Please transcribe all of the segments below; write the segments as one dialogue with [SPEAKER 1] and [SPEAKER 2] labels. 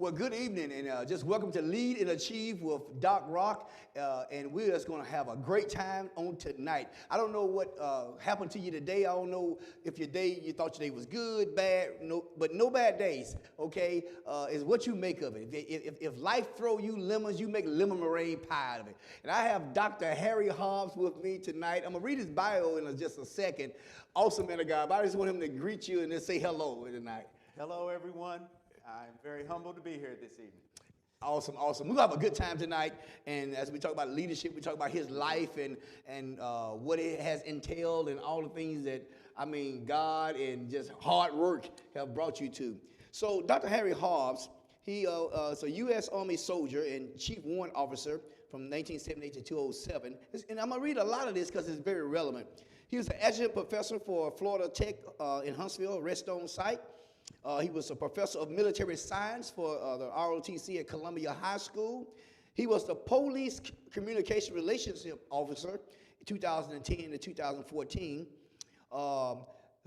[SPEAKER 1] Well, good evening, and just welcome to Lead and Achieve with Doc Rock, and we're just going to have a great time on tonight. I don't know what happened to you today. I don't know if you thought your day was good, bad, but no bad days, okay? Is what you make of it. If life throw you lemons, you make lemon meringue pie out of it. And I have Dr. Harry Hobbs with me tonight. I'm going to read his bio in just a second. Awesome man of God, but I just want him to greet you and then say hello tonight.
[SPEAKER 2] Hello, everyone. I'm very humbled to be here this evening.
[SPEAKER 1] Awesome, awesome. We're going to have a good time tonight, and as we talk about leadership, we talk about his life and what it has entailed and all the things that, God and just hard work have brought you to. So Dr. Harry Hobbs, he is a U.S. Army soldier and Chief Warrant Officer from 1978 to 2007. And I'm going to read a lot of this because it's very relevant. He was an adjunct professor for Florida Tech in Huntsville, Redstone site. He was a professor of military science for the ROTC at Columbia High School. He was the police communication relationship officer in 2010 to 2014.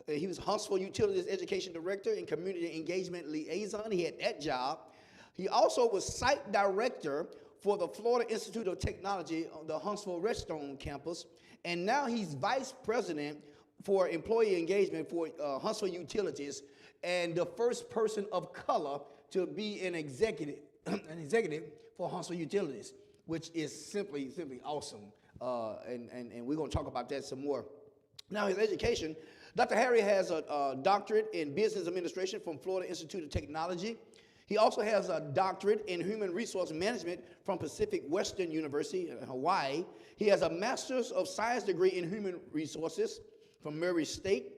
[SPEAKER 1] He was Huntsville Utilities Education Director and Community Engagement Liaison. He had that job. He also was site director for the Florida Institute of Technology on the Huntsville Redstone campus. And now he's vice president for employee engagement for Huntsville Utilities, and the first person of color to be an executive for Huntsville Utilities, which is simply awesome. And we're going to talk about that some more. Now, his education, Dr. Harry has a doctorate in business administration from Florida Institute of Technology. He also has a doctorate in human resource management from Pacific Western University in Hawaii. He has a master's of science degree in human resources from Murray State.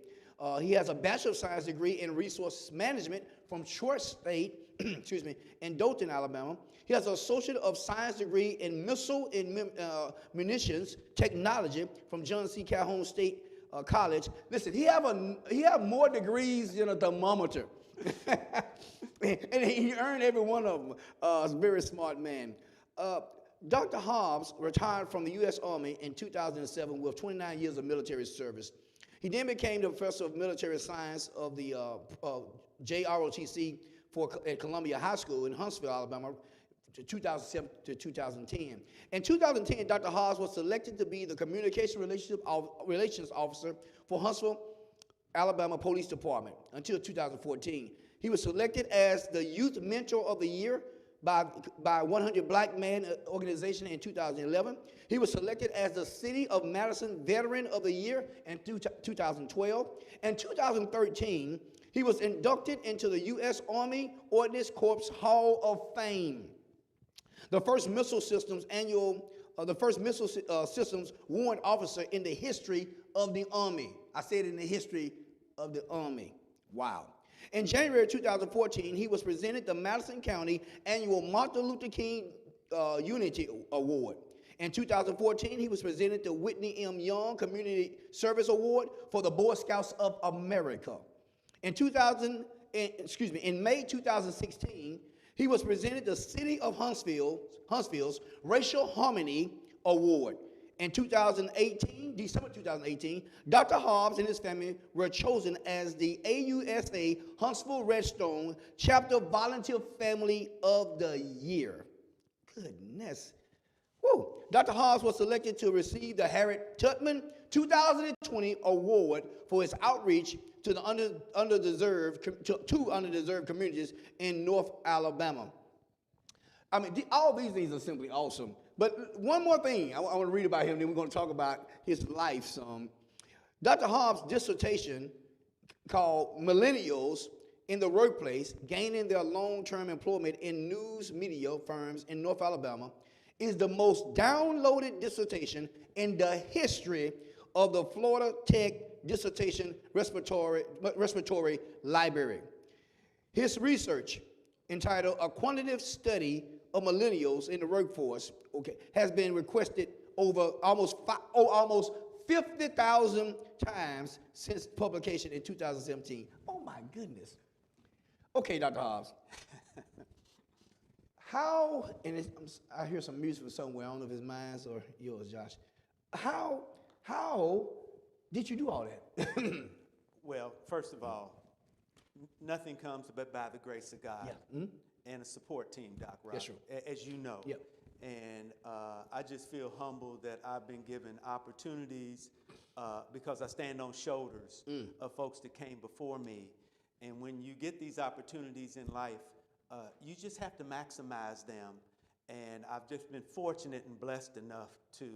[SPEAKER 1] He has a Bachelor of Science degree in Resource Management from Short State, in Dothan, Alabama. He has an Associate of Science degree in Missile and Munitions Technology from John C. Calhoun State College. Listen, he have more degrees than a thermometer. And he earned every one of them. He's a very smart man. Dr. Hobbs retired from the U.S. Army in 2007 with 29 years of military service. He then became the professor of military science of the JROTC at Columbia High School in Huntsville, Alabama, 2007 to 2010. In 2010, Dr. Hobbs was selected to be the Communication Relations Officer for Huntsville, Alabama Police Department until 2014. He was selected as the Youth Mentor of the Year by 100 Black Man organization in 2011. He was selected as the City of Madison Veteran of the Year in 2012. In 2013, he was inducted into the U.S. Army Ordnance Corps Hall of Fame. The first missile systems systems warrant officer in the history of the Army. I said in the history of the Army. Wow. In January 2014, he was presented the Madison County Annual Martin Luther King Unity Award. In 2014, he was presented the Whitney M. Young Community Service Award for the Boy Scouts of America. In May 2016, he was presented the City of Huntsville's Racial Harmony Award. In December 2018, Dr. Hobbs and his family were chosen as the AUSA Huntsville Redstone Chapter Volunteer Family of the Year. Goodness. Woo. Dr. Hobbs was selected to receive the Harriet Tubman 2020 Award for his outreach to the underdeserved communities in North Alabama. All these things are simply awesome. But one more thing I want to read about him, then we're going to talk about his life some. Dr. Hobbs' dissertation called Millennials in the Workplace, Gaining Their Long-Term Employment in News Media Firms in North Alabama, is the most downloaded dissertation in the history of the Florida Tech Dissertation Repository Library. His research, entitled A Quantitative Study of Millennials in the Workforce, has been requested over almost 50,000 times since publication in 2017. Oh my goodness. Okay, Dr. Hobbs. I hear some music from somewhere. I don't know if it's mine or yours, Josh. How did you do all that?
[SPEAKER 2] Well, first of all, nothing comes but by the grace of God.
[SPEAKER 1] Yeah. Mm-hmm.
[SPEAKER 2] and a support team, Doc, right?
[SPEAKER 1] Yes, sir.
[SPEAKER 2] As you know.
[SPEAKER 1] Yep.
[SPEAKER 2] And I just feel humbled that I've been given opportunities because I stand on shoulders of folks that came before me. And when you get these opportunities in life, you just have to maximize them. And I've just been fortunate and blessed enough to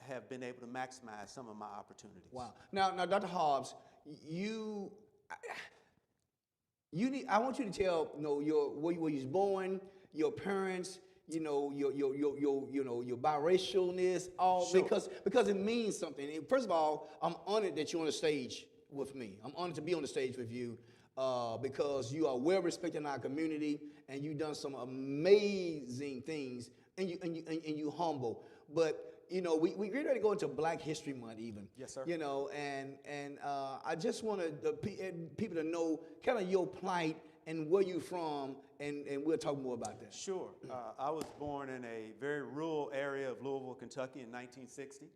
[SPEAKER 2] have been able to maximize some of my opportunities.
[SPEAKER 1] Wow. Now, Dr. Hobbs, I want you to tell, where you was born, your parents, your biracialness, all
[SPEAKER 2] Sure.
[SPEAKER 1] because it means something. And first of all, I'm honored that you're on the stage with me. I'm honored to be on the stage with you because you are well respected in our community and you've done some amazing things and you humble. But we get ready to go into Black History Month even.
[SPEAKER 2] Yes, sir.
[SPEAKER 1] And I just want people to know kind of your plight and where you from, and we'll talk more about that.
[SPEAKER 2] Sure. I was born in a very rural area of Louisville, Kentucky in 1960,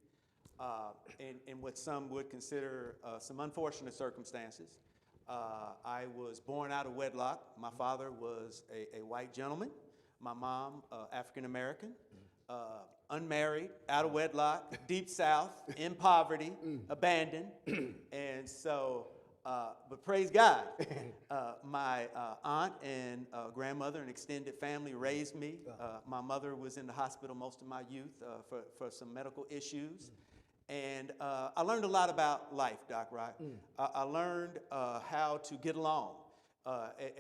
[SPEAKER 2] in what some would consider some unfortunate circumstances. I was born out of wedlock. My father was a white gentleman. My mom, African American. Unmarried, out of wedlock, deep south, in poverty, abandoned. And so, but praise God, my aunt and grandmother and extended family raised me. My mother was in the hospital most of my youth for some medical issues. And I learned a lot about life, Doc, right? I learned how to get along.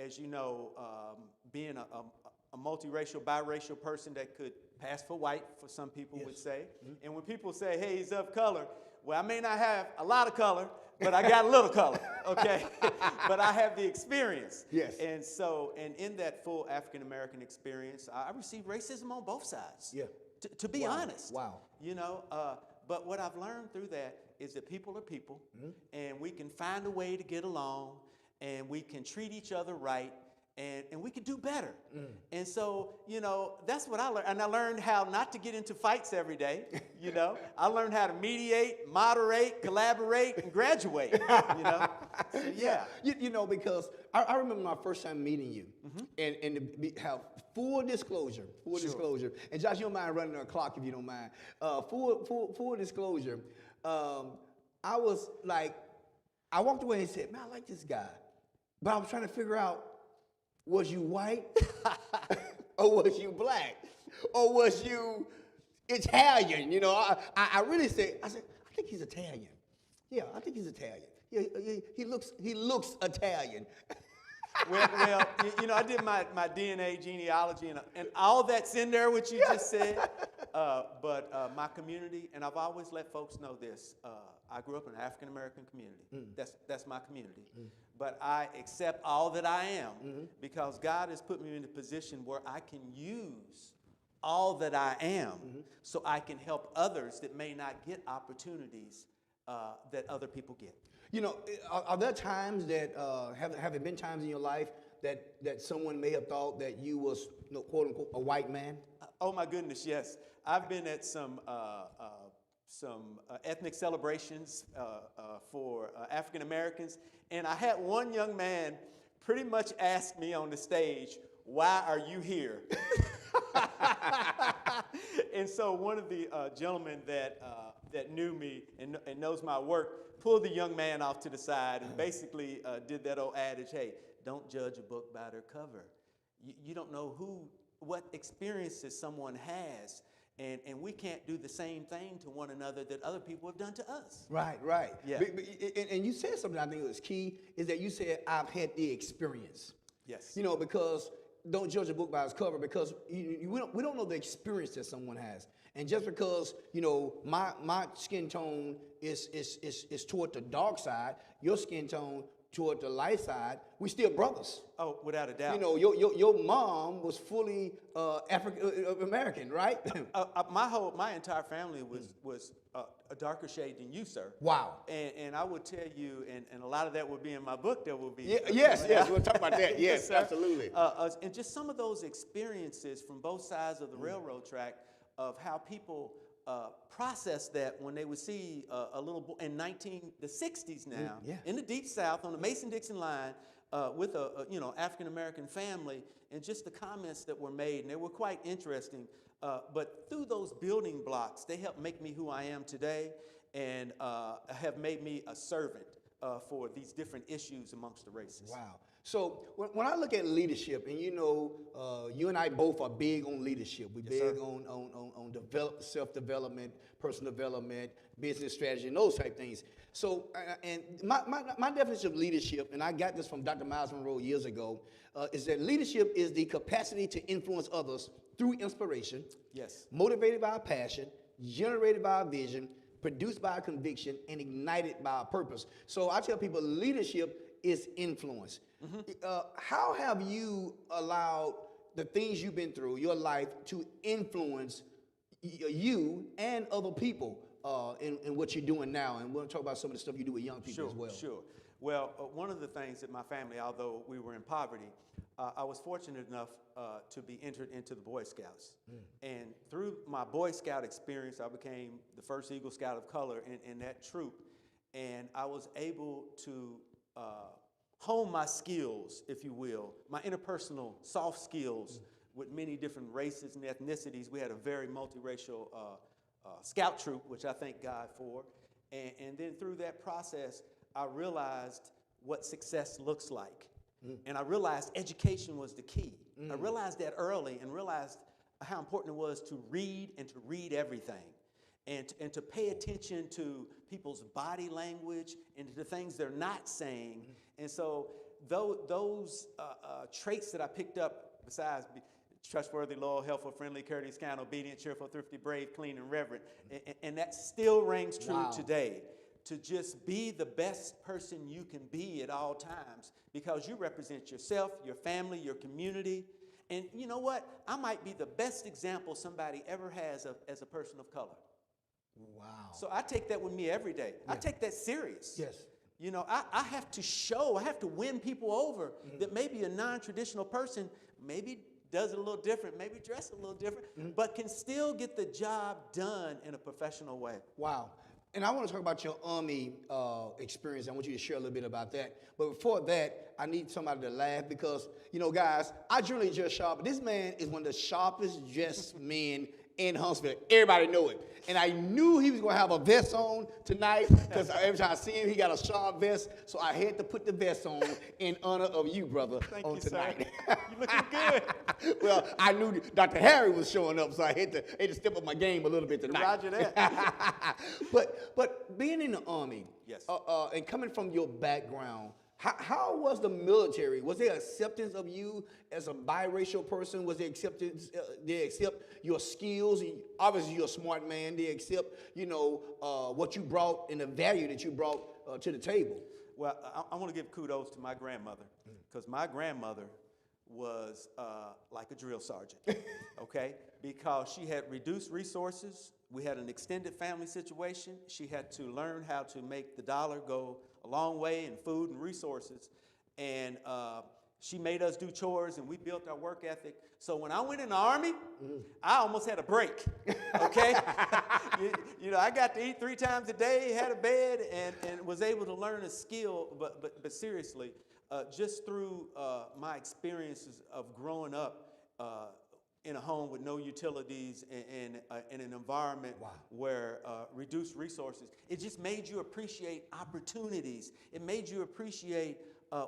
[SPEAKER 2] As you know, being a multiracial, biracial person that could pass for white, for some people would say. And when people say, hey, he's of color, well, I may not have a lot of color, but I got a little color, okay? But I have the experience.
[SPEAKER 1] Yes.
[SPEAKER 2] And so, and in that full African-American experience, I received racism on both sides.
[SPEAKER 1] Yeah.
[SPEAKER 2] To be honest.
[SPEAKER 1] Wow.
[SPEAKER 2] But what I've learned through that is that people are people, and we can find a way to get along, and we can treat each other right, and we could do better. And so, that's what I learned. And I learned how not to get into fights every day, I learned how to mediate, moderate, collaborate, and graduate, So, yeah.
[SPEAKER 1] Because I remember my first time meeting you and to have full disclosure. And Josh, you don't mind running a clock if you don't mind. Full disclosure. I was like, I walked away and said, man, I like this guy. But I was trying to figure out, was you white or was you Black or was you Italian? I really said, I think he's Italian. Yeah, I think he's Italian. Yeah, he looks Italian.
[SPEAKER 2] Well, I did my DNA genealogy and all that's in there, what you just said. But my community, and I've always let folks know this. I grew up in an African American community. That's my community. But I accept all that I am because God has put me in a position where I can use all that I am so I can help others that may not get opportunities that other people get.
[SPEAKER 1] Are there times that, have there been times in your life that someone may have thought that you was, quote unquote, a white man?
[SPEAKER 2] Oh my goodness, yes. I've been at some ethnic celebrations for African Americans, and I had one young man pretty much ask me on the stage, "Why are you here?" And so one of the gentlemen that knew me and knows my work pulled the young man off to the side and basically did that old adage, hey, don't judge a book by their cover. You don't know what experiences someone has, and we can't do the same thing to one another that other people have done to us.
[SPEAKER 1] Right.
[SPEAKER 2] Yeah.
[SPEAKER 1] And you said something I think was key, is that you said, I've had the experience.
[SPEAKER 2] Yes.
[SPEAKER 1] Because don't judge a book by its cover, because we don't know the experience that someone has. And just because, my skin tone is toward the dark side, your skin tone toward the light side, we still brothers.
[SPEAKER 2] Oh, without a doubt.
[SPEAKER 1] Your mom was fully African American, right?
[SPEAKER 2] My entire family was a darker shade than you, sir.
[SPEAKER 1] Wow.
[SPEAKER 2] And I would tell you, and a lot of that will be in my book. There will be.
[SPEAKER 1] Yes, we'll talk about that. Yes, absolutely.
[SPEAKER 2] And just some of those experiences from both sides of the railroad track of how people process that when they would see a little boy in the 60s now, in the Deep South on the Mason-Dixon line, with a African American family, and just the comments that were made, and they were quite interesting. But through those building blocks, they helped make me who I am today, and have made me a servant for these different issues amongst the races.
[SPEAKER 1] Wow. So when I look at leadership, and you and I both are big on leadership. We're big on self-development, personal development, business strategy, and those type things. So, and my definition of leadership, and I got this from Dr. Miles Monroe years ago, is that leadership is the capacity to influence others through inspiration,
[SPEAKER 2] yes,
[SPEAKER 1] motivated by a passion, generated by a vision, produced by a conviction, and ignited by a purpose. So I tell people leadership is influence. How have you allowed the things you've been through, your life, to influence you and other people in what you're doing now? And we're going to talk about some of the stuff you do with young people as well.
[SPEAKER 2] Sure. Well, one of the things that my family, although we were in poverty, I was fortunate enough to be entered into the Boy Scouts. And through my Boy Scout experience, I became the first Eagle Scout of color in that troop. And I was able to hone my skills, if you will, my interpersonal soft skills with many different races and ethnicities. We had a very multiracial scout troop, which I thank God for. And then through that process, I realized what success looks like. And I realized education was the key. I realized that early, and realized how important it was to read, and to read everything. And to pay attention to people's body language and to the things they're not saying. And so those traits that I picked up, besides trustworthy, loyal, helpful, friendly, courteous, kind, obedient, cheerful, thrifty, brave, clean, and reverent, and that still rings true today. To just be the best person you can be at all times, because you represent yourself, your family, your community. And you know what? I might be the best example somebody ever has as a person of color.
[SPEAKER 1] Wow.
[SPEAKER 2] So I take that with me every day. I take that serious.
[SPEAKER 1] Yes.
[SPEAKER 2] I have to win people over that maybe a non-traditional person maybe does it a little different, maybe dress a little different, but can still get the job done in a professional way.
[SPEAKER 1] Wow. And I want to talk about your Army experience. I want you to share a little bit about that. But before that, I need somebody to laugh because, guys, I generally dress sharp, but this man is one of the sharpest dressed men in Huntsville. Everybody know it. And I knew he was going to have a vest on tonight because every time I see him, he got a sharp vest. So I had to put the vest on in honor of you, brother,
[SPEAKER 2] Thank
[SPEAKER 1] on
[SPEAKER 2] you,
[SPEAKER 1] tonight.
[SPEAKER 2] Sir. You looking good.
[SPEAKER 1] Well, I knew Dr. Harry was showing up, so I had to step up my game a little bit tonight.
[SPEAKER 2] Roger that.
[SPEAKER 1] But being in the Army,
[SPEAKER 2] yes,
[SPEAKER 1] and coming from your background, how was the military? Was there acceptance of you as a biracial person? Was there acceptance? They accept your skills? Obviously, you're a smart man. They accept, what you brought and the value that you brought to the table.
[SPEAKER 2] Well, I want to give kudos to my grandmother, because my grandmother was like a drill sergeant, okay? Because she had reduced resources. We had an extended family situation. She had to learn how to make the dollar go a long way in food and resources. And she made us do chores, and we built our work ethic. So when I went in the Army, I almost had a break, okay? I got to eat 3 times a day, had a bed, and was able to learn a skill. But seriously, just through my experiences of growing up in a home with no utilities and in an environment where reduced resources, it just made you appreciate opportunities. It made you appreciate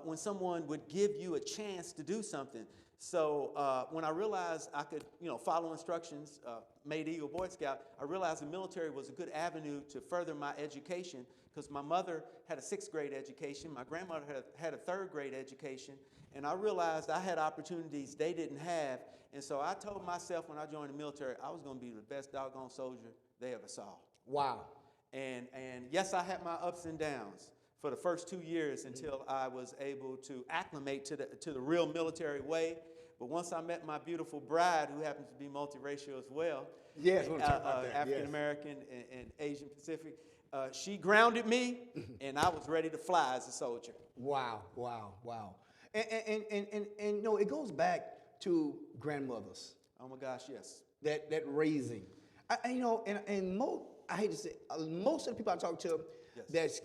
[SPEAKER 2] when someone would give you a chance to do something. So when I realized I could, follow instructions, made Eagle Boy Scout, I realized the military was a good avenue to further my education, because my mother had a 6th grade education, my grandmother had a 3rd grade education, and I realized I had opportunities they didn't have. And so I told myself when I joined the military, I was going to be the best doggone soldier they ever saw.
[SPEAKER 1] Wow.
[SPEAKER 2] And yes, I had my ups and downs for the first 2 years until I was able to acclimate to the real military way. But once I met my beautiful bride, who happens to be multiracial as well,
[SPEAKER 1] yes, we'll talk about that.
[SPEAKER 2] African American and Asian Pacific, she grounded me, and I was ready to fly as a soldier.
[SPEAKER 1] Wow. And it goes back to grandmothers.
[SPEAKER 2] Oh my gosh, yes.
[SPEAKER 1] That raising. I hate to say, most of the people I talk to, that's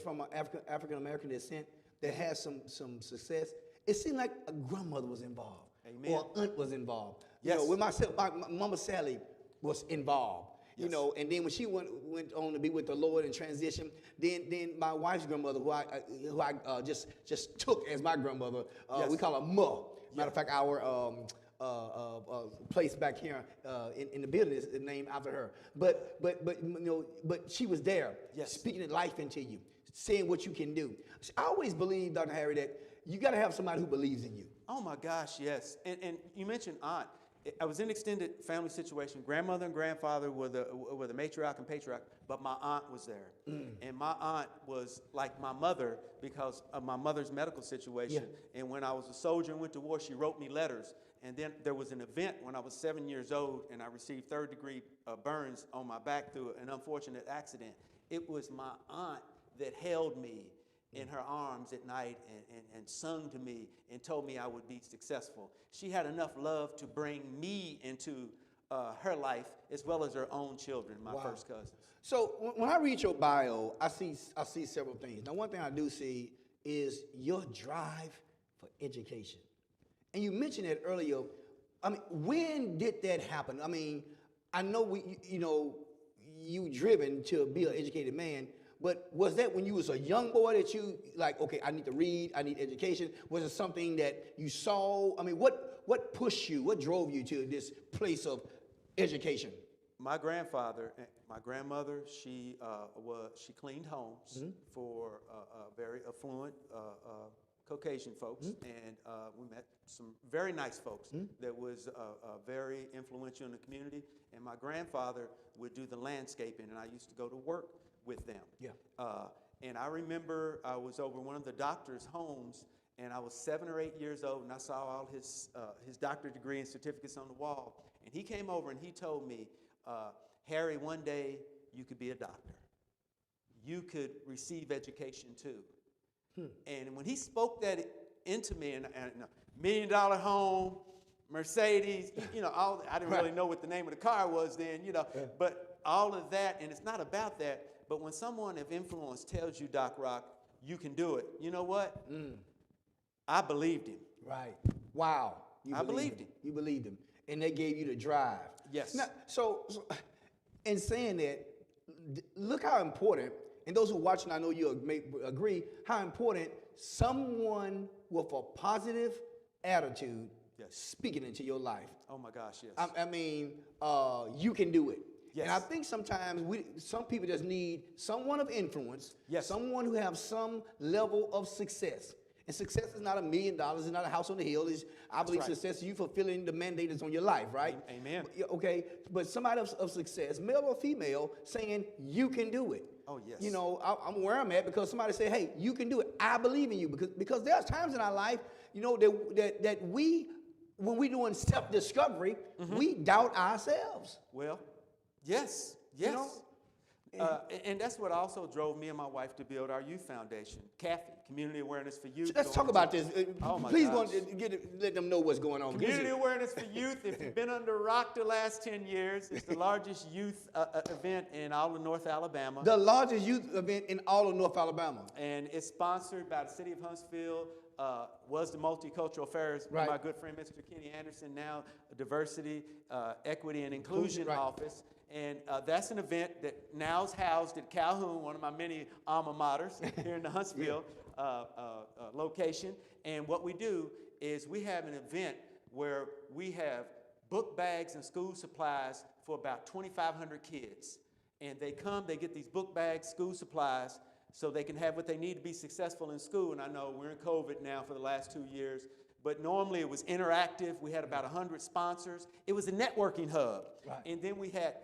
[SPEAKER 1] from African American descent, that has some success, it seemed like a grandmother was involved.
[SPEAKER 2] Amen.
[SPEAKER 1] Or an aunt was involved.
[SPEAKER 2] Yes.
[SPEAKER 1] You know, with myself, my Mama Sally was involved. You
[SPEAKER 2] Yes.
[SPEAKER 1] know, and then when she went on to be with the Lord and transition, then my wife's grandmother, who I just took as my grandmother,
[SPEAKER 2] Yes.
[SPEAKER 1] we call her Ma. Matter of fact, our place back here in the building is named after her. But you know, but she was there,
[SPEAKER 2] Yes.
[SPEAKER 1] speaking life into you, saying what you can do. I always believe, Dr. Harry, that you got to have somebody who believes in you.
[SPEAKER 2] Oh my gosh, yes. And you mentioned aunt. I was in an extended family situation. Grandmother and grandfather were the matriarch and patriarch, but my aunt was there. And my aunt was like my mother because of my mother's medical situation.
[SPEAKER 1] Yeah.
[SPEAKER 2] And when I was a soldier and went to war, she wrote me letters. And then there was an event when I was 7 years old, and I received third-degree burns on my back through an unfortunate accident. It was my aunt that held me in her arms at night and sung to me and told me I would be successful. She had enough love to bring me into her life as well as her own children, my first cousins.
[SPEAKER 1] So when I read your bio, I see several things. Now, one thing I do see is your drive for education. And you mentioned it earlier. I mean, when did that happen? I mean, I know you driven to be an educated man, but was that when you was a young boy that you like, okay, I need to read, I need education? Was it something that you saw? I mean, what pushed you, what drove you to this place of education?
[SPEAKER 2] My grandfather, my grandmother, she cleaned homes for very affluent Caucasian folks, and we met some very nice folks that was very influential in the community. And my grandfather would do the landscaping, and I used to go to work with them.
[SPEAKER 1] Yeah.
[SPEAKER 2] And I remember I was over one of the doctor's homes, and I was 7 or 8 years old, and I saw all his doctorate degree and certificates on the wall. And he came over and he told me, Harry, one day you could be a doctor. You could receive education too. And when he spoke that into me, and $1 million home, Mercedes, I didn't really know what the name of the car was then, but all of that, and it's not about that, but when someone of influence tells you, Doc Rock, you can do it, you know what? I believed him.
[SPEAKER 1] Right. Wow.
[SPEAKER 2] I believed him.
[SPEAKER 1] You believed him. And they gave you the drive.
[SPEAKER 2] Yes.
[SPEAKER 1] Now, so in saying that, look how important, and those who are watching, I know you may agree, how important someone with a positive attitude speaking into your life.
[SPEAKER 2] Oh my gosh, yes.
[SPEAKER 1] I mean, you can do it.
[SPEAKER 2] Yes.
[SPEAKER 1] And I think sometimes some people just need someone of influence, someone who have some level of success. And success is not $1 million, it's not a house on the hill. I believe success is you fulfilling the mandate that's on your life, right?
[SPEAKER 2] Amen.
[SPEAKER 1] Okay, but somebody of success, male or female, saying you can do it.
[SPEAKER 2] Oh, yes.
[SPEAKER 1] I'm where I'm at because somebody said, hey, you can do it. I believe in you. Because there's times in our life, that we, when we're doing self-discovery, we doubt ourselves.
[SPEAKER 2] Well, yes. And that's what also drove me and my wife to build our youth foundation, CAFE, Community Awareness for Youth.
[SPEAKER 1] Let's talk about this.
[SPEAKER 2] Oh my
[SPEAKER 1] Please
[SPEAKER 2] gosh.
[SPEAKER 1] let them know what's going on.
[SPEAKER 2] Community Awareness for Youth, if you've been under rock the last 10 years, it's the largest youth event in all of North Alabama.
[SPEAKER 1] The largest youth event in all of North Alabama.
[SPEAKER 2] And it's sponsored by the city of Huntsville, was the Multicultural Affairs, my good friend Mr. Kenny Anderson, now Diversity, Equity, and Inclusion Office. And that's an event that now is housed at Calhoun, one of my many alma maters here in the Huntsville location. And what we do is we have an event where we have book bags and school supplies for about 2,500 kids. And they come, they get these book bags, school supplies, so they can have what they need to be successful in school. And I know we're in COVID now for the last 2 years, but normally it was interactive. We had about 100 sponsors. It was a networking hub. Right. And then we had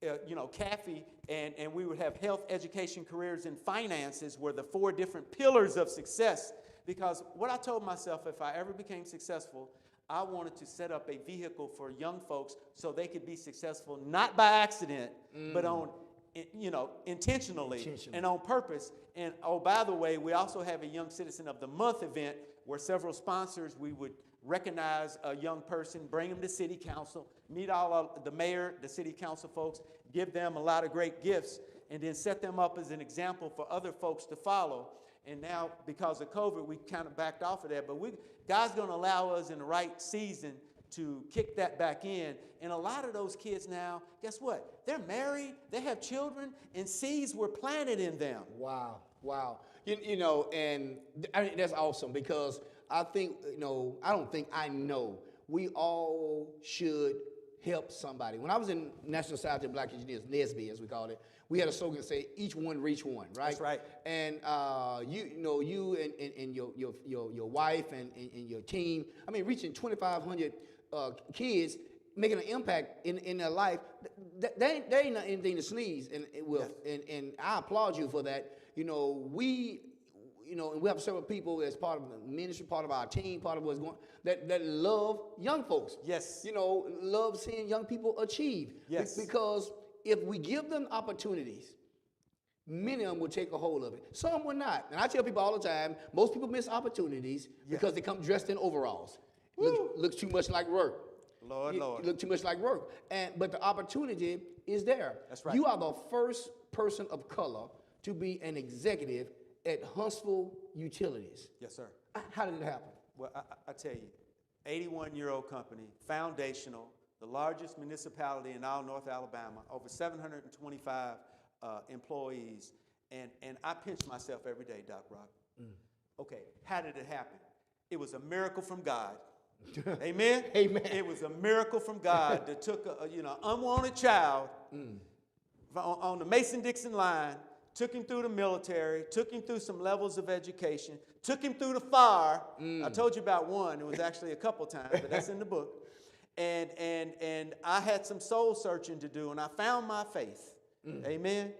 [SPEAKER 2] CAFE, and we would have health, education, careers, and finances were the 4 different pillars of success. Because what I told myself, if I ever became successful, I wanted to set up a vehicle for young folks so they could be successful, not by accident, but intentionally and on purpose. And oh, by the way, we also have a Young Citizen of the Month event where several sponsors, we would recognize a young person, bring them to city council, meet all of the mayor, the city council folks, give them a lot of great gifts, and then set them up as an example for other folks to follow. And now, because of COVID, we kind of backed off of that. But God's going to allow us in the right season to kick that back in. And a lot of those kids now, guess what? They're married, they have children, and seeds were planted in them.
[SPEAKER 1] Wow, wow. You know, and I mean, that's awesome because I think, I know we all should help somebody. When I was in National Society of Black Engineers, NSBE as we call it, we had a slogan say, each one reach one, right?
[SPEAKER 2] That's right.
[SPEAKER 1] And you and your wife and your team, I mean, reaching 2,500 kids, making an impact in their life, there ain't not anything to sneeze with. Yes. And I applaud you for that. We have several people as part of the ministry, part of our team, part of what's going that love young folks.
[SPEAKER 2] Yes.
[SPEAKER 1] Love seeing young people achieve.
[SPEAKER 2] Yes.
[SPEAKER 1] Because if we give them opportunities, many of them will take a hold of it. Some will not. And I tell people all the time, most people miss opportunities because they come dressed in overalls. Looks too much like work.
[SPEAKER 2] Lord.
[SPEAKER 1] Look too much like work. But the opportunity is there.
[SPEAKER 2] That's right.
[SPEAKER 1] You are the first person of color to be an executive at Huntsville Utilities.
[SPEAKER 2] Yes, sir.
[SPEAKER 1] How did it happen?
[SPEAKER 2] Well, I tell you, 81-year-old company, foundational, the largest municipality in all North Alabama, over 725 employees, and I pinch myself every day, Doc Rock. Okay, how did it happen? It was a miracle from God. Amen?
[SPEAKER 1] Amen.
[SPEAKER 2] It was a miracle from God that took an unwanted child on the Mason-Dixon line, took him through the military, took him through some levels of education, took him through the fire. I told you about one. It was actually a couple times, but that's in the book. And I had some soul searching to do, and I found my faith. Amen?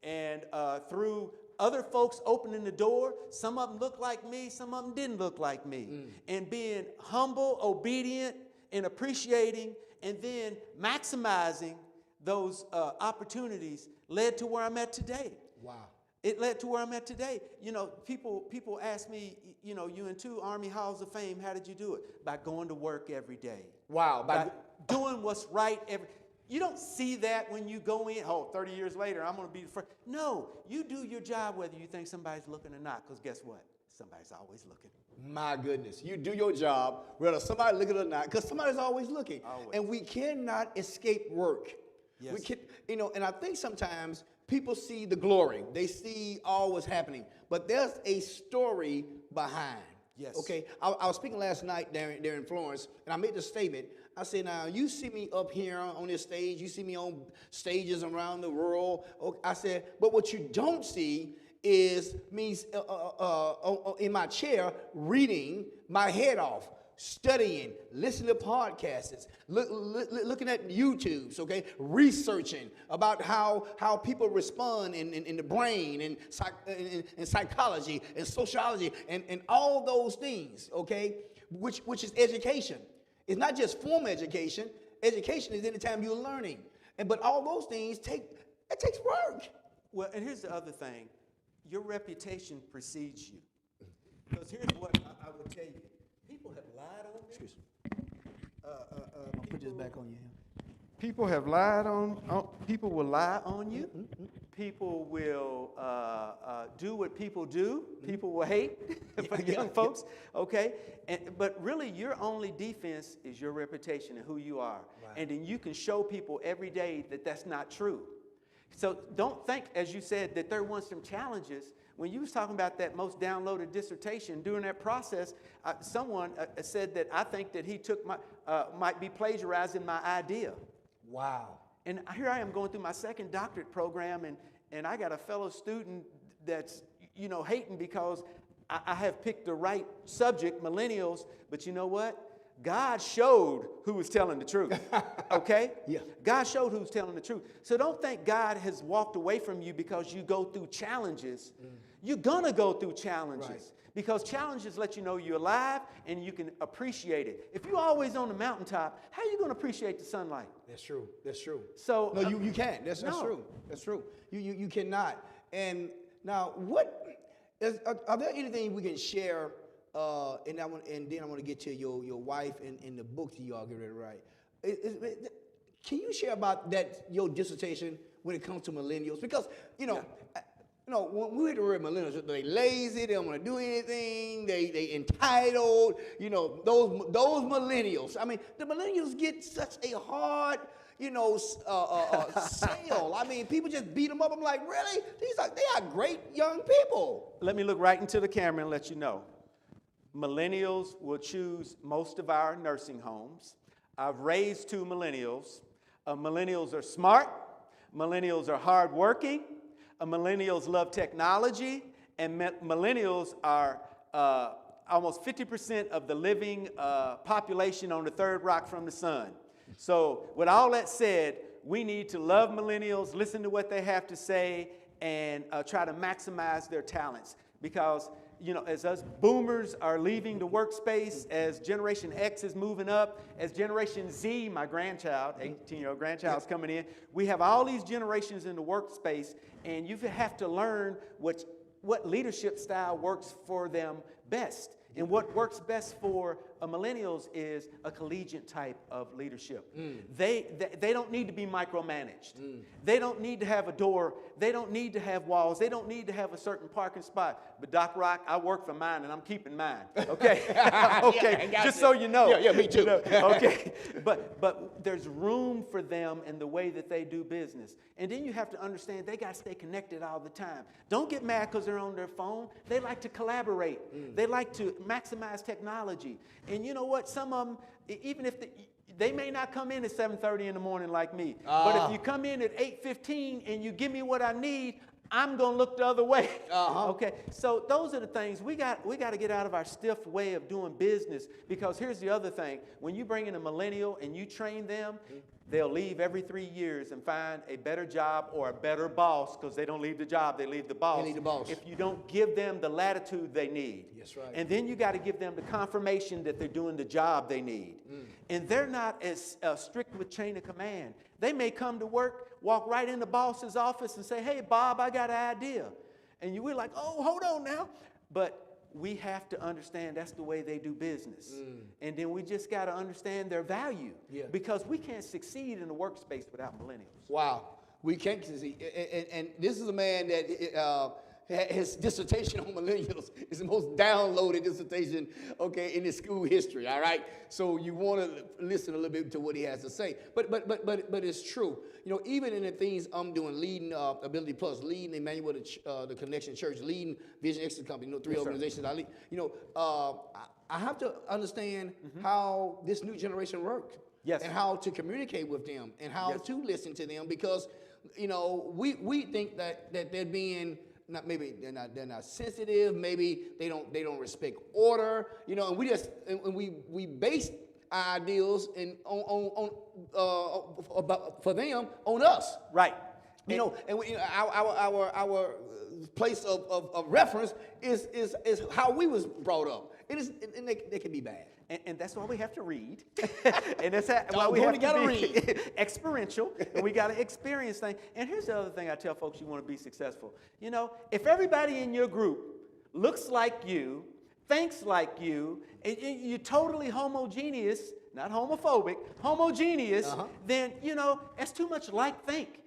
[SPEAKER 2] And through other folks opening the door, some of them looked like me, some of them didn't look like me. And being humble, obedient, and appreciating, and then maximizing those opportunities led to where I'm at today.
[SPEAKER 1] Wow.
[SPEAKER 2] It led to where I'm at today. People ask me, you in 2 Army Halls of Fame, how did you do it? By going to work every day.
[SPEAKER 1] Wow.
[SPEAKER 2] By doing what's right you don't see that when you go in, 30 years later, I'm going to be the first. No, you do your job whether you think somebody's looking or not, because guess what? Somebody's always looking.
[SPEAKER 1] My goodness. You do your job whether somebody's looking or not, because somebody's always looking.
[SPEAKER 2] Always.
[SPEAKER 1] And we cannot escape work.
[SPEAKER 2] Yes.
[SPEAKER 1] We can, and I think sometimes people see the glory. They see all what's happening. But there's a story behind.
[SPEAKER 2] Yes.
[SPEAKER 1] Okay. I was speaking last night there in Florence, and I made the statement. I said, now, you see me up here on this stage. You see me on stages around the world. I said, but what you don't see is me in my chair reading my head off, studying, listening to podcasts, looking at YouTubes, okay, researching about how people respond in the brain and psychology and sociology and all those things, okay, which is education. It's not just formal education. Education is any time you're learning. But all those things takes work.
[SPEAKER 2] Well, and here's the other thing. Your reputation precedes you. Because here's what I would tell you. People have lied on me.
[SPEAKER 1] Excuse me. I'll put this back on you.
[SPEAKER 2] People have lied people will lie on you. People will do what people do. People will hate for young folks. Okay? But really, your only defense is your reputation and who you are. Right. And then you can show people every day that that's not true. So don't think, as you said, that there weren't some challenges. When you was talking about that most downloaded dissertation, during that process, someone said that I think that he might be plagiarizing my idea.
[SPEAKER 1] Wow.
[SPEAKER 2] And here I am going through my second doctorate program, and I got a fellow student that's, hating because I have picked the right subject, millennials, but you know what? God showed who was telling the truth, okay?
[SPEAKER 1] Yeah.
[SPEAKER 2] God showed who was telling the truth. So don't think God has walked away from you because you go through challenges. You're going to go through challenges. Right. Because challenges let you know you're alive and you can appreciate it. If you're always on the mountaintop, how are you going to appreciate the sunlight?
[SPEAKER 1] That's true. That's true.
[SPEAKER 2] So
[SPEAKER 1] no, you can't. That's true. That's true. You cannot. And now, are there anything we can share? And then I want to get to your wife and the book that you all get ready to write. Can you share about your dissertation when it comes to millennials? Because You know, when we hear the word millennials, they lazy, they don't want to do anything, they entitled, you know, those millennials. I mean, the millennials get such a hard, you know, sale. I mean, people just beat them up. I'm like, really? They are great young people.
[SPEAKER 2] Let me look right into the camera and let you know. Millennials will choose most of our nursing homes. I've raised 2 millennials. Millennials are smart. Millennials are hardworking. Millennials love technology. And millennials are almost 50% of the living population on the third rock from the sun. So with all that said, we need to love millennials, listen to what they have to say, and try to maximize their talents. Because, you know, as us boomers are leaving the workspace, as Generation X is moving up, as Generation Z, my grandchild, 18-year-old grandchild is coming in, we have all these generations in the workspace, and you have to learn what leadership style works for them best. And what works best for millennials is a collegiate type of leadership. They don't need to be micromanaged. They don't need to have a door. They don't need to have walls. They don't need to have a certain parking spot. But Doc Rock, I work for mine, and I'm keeping mine. Okay? Okay,
[SPEAKER 1] yeah,
[SPEAKER 2] just so you know.
[SPEAKER 1] Yeah, me too.
[SPEAKER 2] You know, okay, but there's room for them in the way that they do business. And then you have to understand they got to stay connected all the time. Don't get mad because they're on their phone. They like to collaborate. They like to maximize technology. And you know what? Some of them, even if they may not come in at 7:30 in the morning like me, but if you come in at 8:15 and you give me what I need, I'm going to look the other way. Okay, so those are the things we got to get out of our stiff way of doing business, because here's the other thing. When you bring in a millennial and you train them, they'll leave every 3 years and find a better job or a better boss, because they don't leave the job, they leave the boss.
[SPEAKER 1] They leave the boss.
[SPEAKER 2] If you don't give them the latitude they need.
[SPEAKER 1] That's right.
[SPEAKER 2] And then you got to give them the confirmation that they're doing the job they need. And they're not as strict with chain of command. They may come to work, walk right in the boss's office and say, hey, Bob, I got an idea. And we're like, oh, hold on now. But we have to understand that's the way they do business. And then we just got to understand their value. Because we can't succeed in the workspace without millennials.
[SPEAKER 1] Wow. We can't succeed. And this is a man that his dissertation on millennials is the most downloaded dissertation, okay, in his school history, all right? So you want to listen a little bit to what he has to say. But it's true. You know, even in the things I'm doing, leading Ability Plus, leading Emmanuel, the Connection Church, leading Vision Exit Company, you know, 3 organizations I lead, you know, I have to understand how this new generation works.
[SPEAKER 2] Yes.
[SPEAKER 1] And how to communicate with them and how to listen to them, because, you know, we think that they're being, maybe they're not sensitive, maybe they don't respect order, you know, and we base our ideals for them on us.
[SPEAKER 2] Right.
[SPEAKER 1] You know, and our place of reference is how we was brought up. And they can be bad.
[SPEAKER 2] And that's why we have to read. And that's why we have to be experiential. And we got to experience things. And here's the other thing I tell folks: you want to be successful. You know, if everybody in your group looks like you, thinks like you, and you're totally homogeneous, not homophobic, homogeneous, then, you know, that's too much like-think.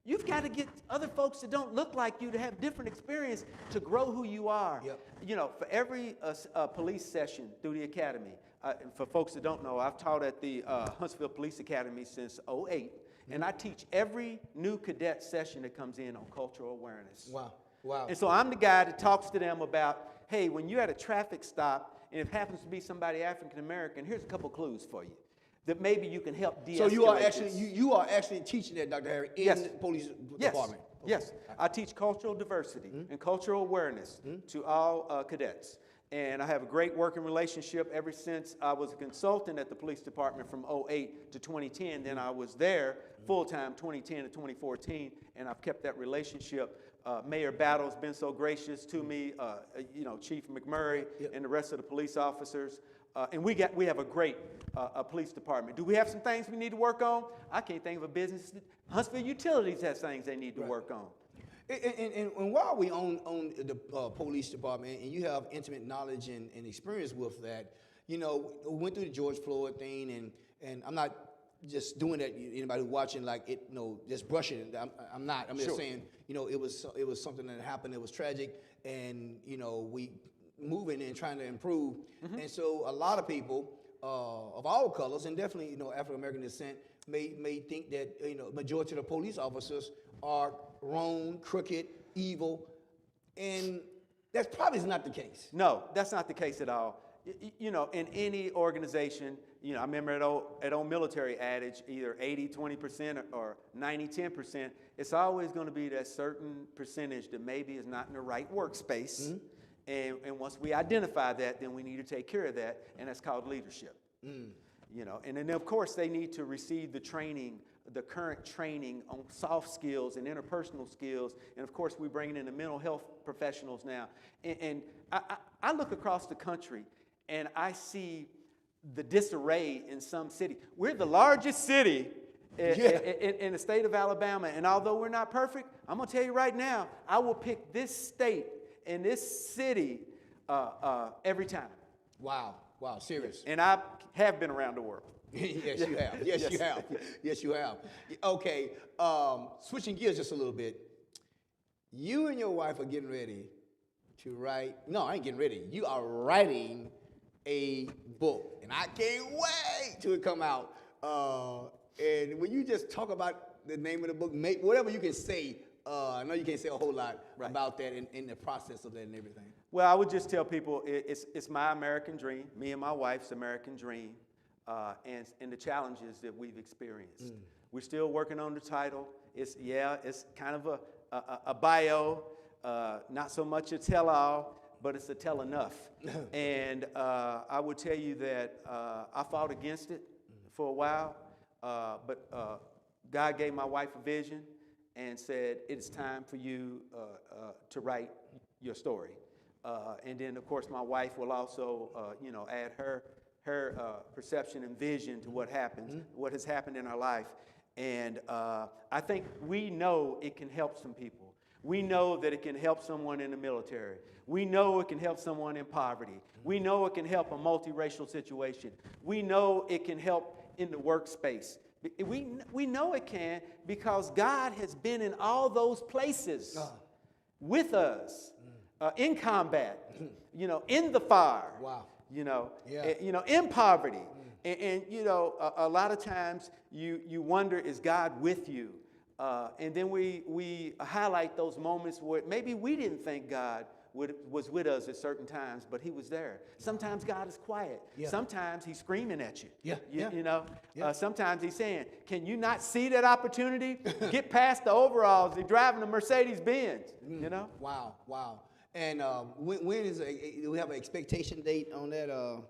[SPEAKER 2] You've got to get other folks that don't look like you to have different experience to grow who you are. You know, for every police session through the academy, for folks that don't know, I've taught at the Huntsville Police Academy since '08, and I teach every new cadet session that comes in on cultural awareness.
[SPEAKER 1] Wow, wow.
[SPEAKER 2] And so I'm the guy that talks to them about, hey, when you're at a traffic stop, and it happens to be somebody African American, here's a couple clues for you that maybe you can help de-escalate.
[SPEAKER 1] So you are actually teaching that, Dr. Harry, in the police department.
[SPEAKER 2] Yes, I teach cultural diversity and cultural awareness to all cadets. And I have a great working relationship ever since I was a consultant at the police department from '08 to 2010. Then I was there full-time 2010 to 2014, and I've kept that relationship. Mayor Battle's been so gracious to me, you know, Chief McMurray and the rest of the police officers. And we have a great police department. Do we have some things we need to work on? I can't think of a business. Huntsville Utilities has things they need to work on.
[SPEAKER 1] And while we own the police department, and you have intimate knowledge and experience with that, you know, we went through the George Floyd thing, and I'm not just doing that. Anybody who's watching, like it, just brushing it. I'm not. I'm just saying, it was something that happened. It was tragic, and we moving and trying to improve. And so a lot of people of all colors, and definitely African American descent, may think that majority of the police officers are wrong, crooked, evil, and that's probably not the case.
[SPEAKER 2] No, that's not the case at all. In any organization, I remember that old military adage, either 80-20% or 90-10%. It's always going to be that certain percentage that maybe is not in the right workspace. And once we identify that, then we need to take care of that, and that's called leadership. And then of course they need to receive the training, the current training on soft skills and interpersonal skills, and of course we're bringing in the mental health professionals now. And I look across the country and I see the disarray in some cities. We're the largest city in the state of Alabama, and although we're not perfect, I'm going to tell you right now, I will pick this state and this city every time.
[SPEAKER 1] Wow, serious.
[SPEAKER 2] And I have been around the world.
[SPEAKER 1] Yes, you have. Yes, you have. Yes, you have. Okay, switching gears just a little bit. You and your wife are getting ready to write. No, I ain't getting ready. You are writing a book, and I can't wait till it come out. And when you just talk about the name of the book, whatever you can say. I know you can't say a whole lot about that in the process of that and everything.
[SPEAKER 2] Well, I would just tell people it's my American dream, me and my wife's American dream, and the challenges that we've experienced. We're still working on the title. It's kind of a bio, not so much a tell-all, but it's a tell enough. And I would tell you that I fought against it for a while, but God gave my wife a vision and said, it's time for you to write your story. And then, of course, my wife will also, add her perception and vision to what happens, what has happened in our life. And I think we know it can help some people. We know that it can help someone in the military. We know it can help someone in poverty. We know it can help a multiracial situation. We know it can help in the workspace. We know it can because God has been in all those places with us, in combat, in the fire, in poverty. And a lot of times you wonder, is God with you? And then we highlight those moments where maybe we didn't think God was with us at certain times, but he was there. Sometimes God is quiet. Sometimes he's screaming at you. Sometimes he's saying, can you not see that opportunity? Get past the overalls. They're driving a Mercedes-Benz,
[SPEAKER 1] Wow. And when is do we have an expectation date on that?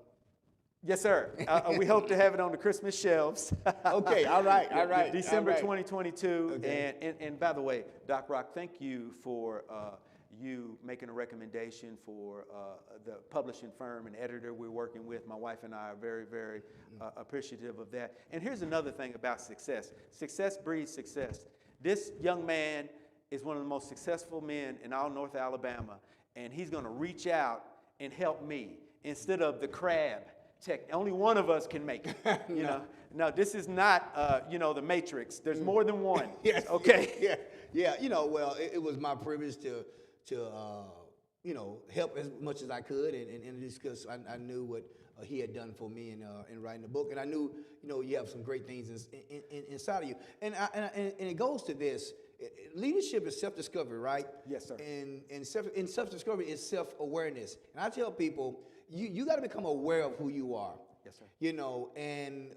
[SPEAKER 2] Yes, sir. We hope to have it on the Christmas shelves.
[SPEAKER 1] Okay, all right.
[SPEAKER 2] December 2022. Okay. And by the way, Doc Rock, thank you for you making a recommendation for the publishing firm and editor we're working with. My wife and I are very, very appreciative of that. And here's another thing about success. Success breeds success. This young man is one of the most successful men in all North Alabama, and he's going to reach out and help me instead of the crab tech. Only one of us can make it. No, this is not the Matrix. There's more than one.
[SPEAKER 1] Yes.
[SPEAKER 2] Okay.
[SPEAKER 1] Yeah. Well, it was my privilege to help as much as I could, and just because I knew what he had done for me in writing the book, and I knew you have some great things inside of you, and it goes to this. Leadership is self-discovery, right?
[SPEAKER 2] Yes, sir.
[SPEAKER 1] And self-discovery is self-awareness. And I tell people, you got to become aware of who you are.
[SPEAKER 2] Yes, sir.
[SPEAKER 1] And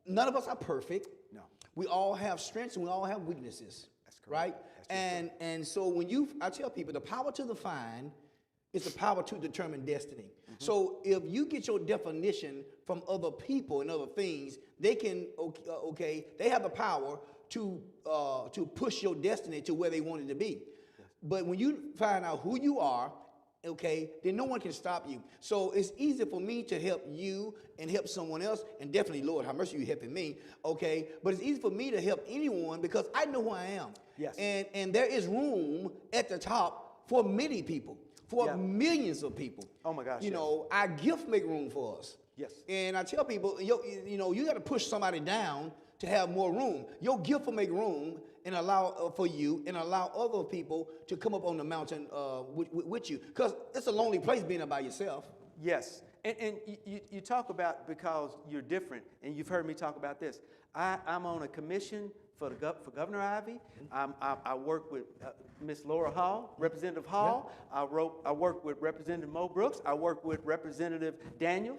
[SPEAKER 1] none of us are perfect.
[SPEAKER 2] No.
[SPEAKER 1] We all have strengths and we all have weaknesses.
[SPEAKER 2] That's correct.
[SPEAKER 1] Right? And so I tell people, the power to define is the power to determine destiny. Mm-hmm. So if you get your definition from other people and other things, they can, they have the power to push your destiny to where they want it to be. Yes. But when you find out who you are, then no one can stop you. So it's easy for me to help you and help someone else, and definitely, Lord, how much are you helping me, But it's easy for me to help anyone because I know who I am.
[SPEAKER 2] Yes.
[SPEAKER 1] And there is room at the top for many people, for millions of people.
[SPEAKER 2] Oh, my gosh.
[SPEAKER 1] Our gift make room for us.
[SPEAKER 2] Yes.
[SPEAKER 1] And I tell people, you got to push somebody down to have more room. Your gift will make room and allow for you and allow other people to come up on the mountain with you. Because it's a lonely place being by yourself.
[SPEAKER 2] Yes. And you talk about because you're different, and you've heard me talk about this. I'm on a commission for Governor Ivey. I work with Miss Laura Hall, Representative Hall. Yeah. I work with Representative Mo Brooks. I work with Representative Daniel.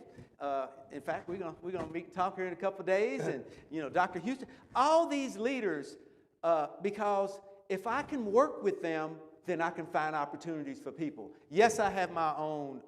[SPEAKER 2] In fact, we're gonna meet and talk here in a couple of days, and Dr. Houston. All these leaders, because if I can work with them, then I can find opportunities for people. Yes, I have my own,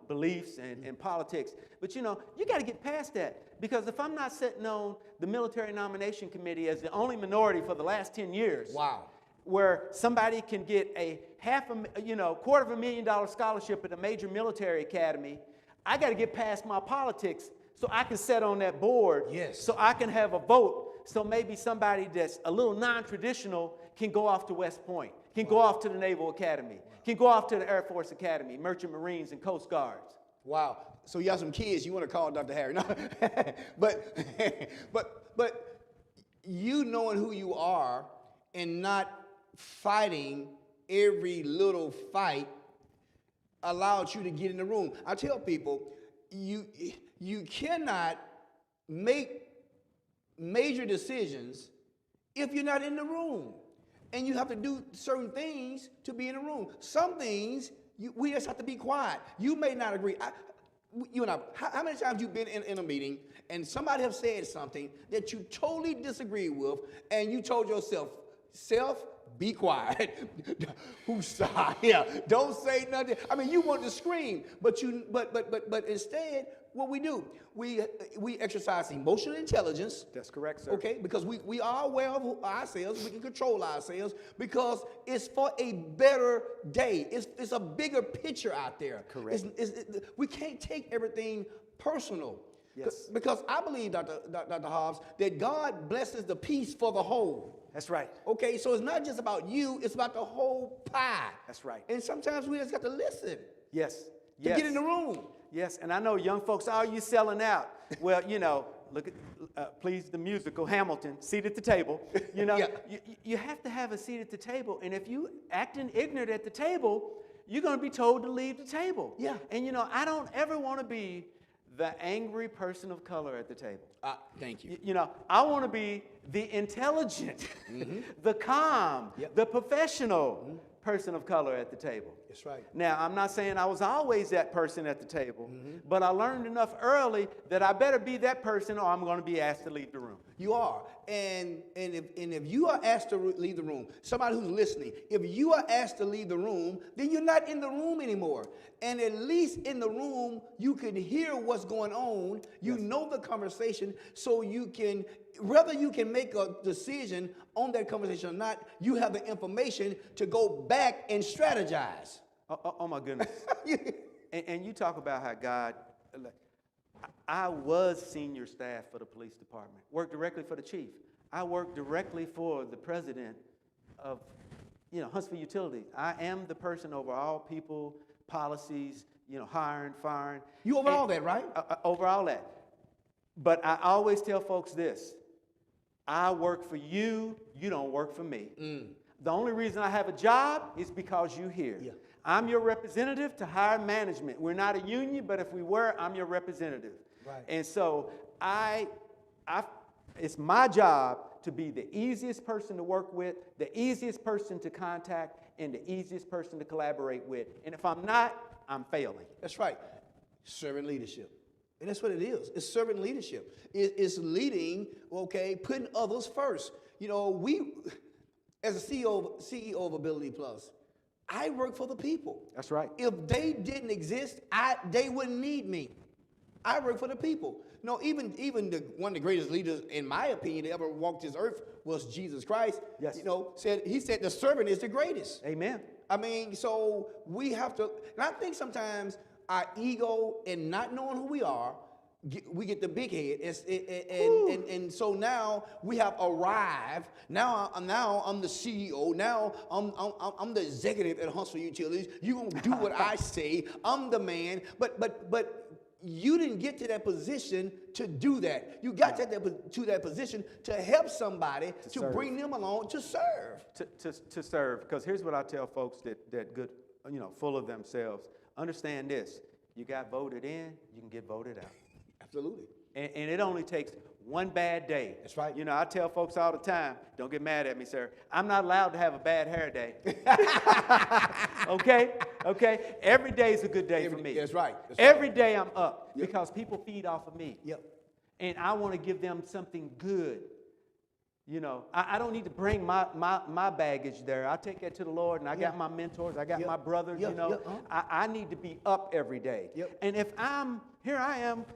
[SPEAKER 2] beliefs and politics, but you got to get past that, because if I'm not sitting on the Military Nomination Committee as the only minority for the last 10 years,
[SPEAKER 1] wow,
[SPEAKER 2] where somebody can get a $250,000 scholarship at a major military academy, I got to get past my politics so I can sit on that board.
[SPEAKER 1] Yes.
[SPEAKER 2] So I can have a vote. So maybe somebody that's a little non-traditional can go off to West Point, can go off to the Naval Academy, can go off to the Air Force Academy, Merchant Marines, and Coast Guards.
[SPEAKER 1] Wow. So you have some kids you want to call Dr. Harry. No. but you knowing who you are and not fighting every little fight allowed you to get in the room. I tell people, you cannot make major decisions if you're not in the room. And you have to do certain things to be in the room. Some things, we just have to be quiet. You may not agree. How many times you've been in a meeting and somebody have said something that you totally disagree with, and you told yourself, be quiet. Yeah, don't say nothing. I mean, you want to scream, but instead, what we do, we exercise emotional intelligence.
[SPEAKER 2] That's correct, sir.
[SPEAKER 1] Okay, because we are aware of ourselves. We can control ourselves because it's for a better day. It's a bigger picture out there.
[SPEAKER 2] Correct.
[SPEAKER 1] We can't take everything personal.
[SPEAKER 2] Yes.
[SPEAKER 1] Because I believe, Dr. Hobbs, that God blesses the piece for the whole.
[SPEAKER 2] That's right.
[SPEAKER 1] Okay, so it's not just about you, it's about the whole pie.
[SPEAKER 2] That's right.
[SPEAKER 1] And sometimes we just have to listen.
[SPEAKER 2] Yes.
[SPEAKER 1] To get in the room.
[SPEAKER 2] Yes, and I know young folks, you selling out. Well, look at, please, the musical Hamilton, Seat at the Table.
[SPEAKER 1] Yeah.
[SPEAKER 2] You have to have a seat at the table, and if you acting ignorant at the table, you're going to be told to leave the table.
[SPEAKER 1] Yeah.
[SPEAKER 2] And, I don't ever want to be the angry person of color at the table.
[SPEAKER 1] Thank you.
[SPEAKER 2] I want to be the intelligent, the calm, the professional person of color at the table.
[SPEAKER 1] That's right.
[SPEAKER 2] Now, I'm not saying I was always that person at the table, but I learned enough early that I better be that person or I'm going to be asked to leave the room.
[SPEAKER 1] You are. And if you are asked to leave the room, somebody who's listening, if you are asked to leave the room, then you're not in the room anymore. And at least in the room, you can hear what's going on. You know the conversation, so you can, whether you can make a decision on that conversation or not, you have the information to go back and strategize.
[SPEAKER 2] Oh my goodness. and you talk about how God, I was senior staff for the police department, worked directly for the chief. I worked directly for the president of, Huntsville Utilities. I am the person over all people, policies, hiring, firing.
[SPEAKER 1] You over all that, right?
[SPEAKER 2] Over all that. But I always tell folks this: I work for you, you don't work for me. The only reason I have a job is because you're here. Yeah. I'm your representative to higher management. We're not a union, but if we were, I'm your representative.
[SPEAKER 1] Right.
[SPEAKER 2] And so it's my job to be the easiest person to work with, the easiest person to contact, and the easiest person to collaborate with. And if I'm not, I'm failing.
[SPEAKER 1] That's right. Servant leadership. And that's what it is. It's servant leadership. It's leading, putting others first. We, as a CEO of Ability Plus, I work for the people.
[SPEAKER 2] That's right.
[SPEAKER 1] If they didn't exist, they wouldn't need me. I work for the people. Even one of the greatest leaders, in my opinion, that ever walked this earth was Jesus Christ. Yes. He said the servant is the greatest.
[SPEAKER 2] Amen.
[SPEAKER 1] I mean, so we have to, and I think sometimes our ego and not knowing who we are, we get the big head, and so now we have arrived. Now I'm the CEO. Now I'm the executive at Huntsville Utilities. You gonna do what I say? I'm the man. But you didn't get to that position to do that. You got to that position to help somebody, to bring them along, to serve.
[SPEAKER 2] To serve. Because here's what I tell folks that good, full of themselves. Understand this. You got voted in, you can get voted out.
[SPEAKER 1] Absolutely.
[SPEAKER 2] And it only takes one bad day.
[SPEAKER 1] That's right.
[SPEAKER 2] I tell folks all the time, don't get mad at me, sir. I'm not allowed to have a bad hair day. Okay? Every day is a good day for me.
[SPEAKER 1] That's right.
[SPEAKER 2] Every day I'm up because people feed off of me.
[SPEAKER 1] Yep.
[SPEAKER 2] And I want to give them something good. I don't need to bring my baggage there. I take that to the Lord, and I got my mentors. I got my brothers, I need to be up every day.
[SPEAKER 1] Yep.
[SPEAKER 2] And if here I am,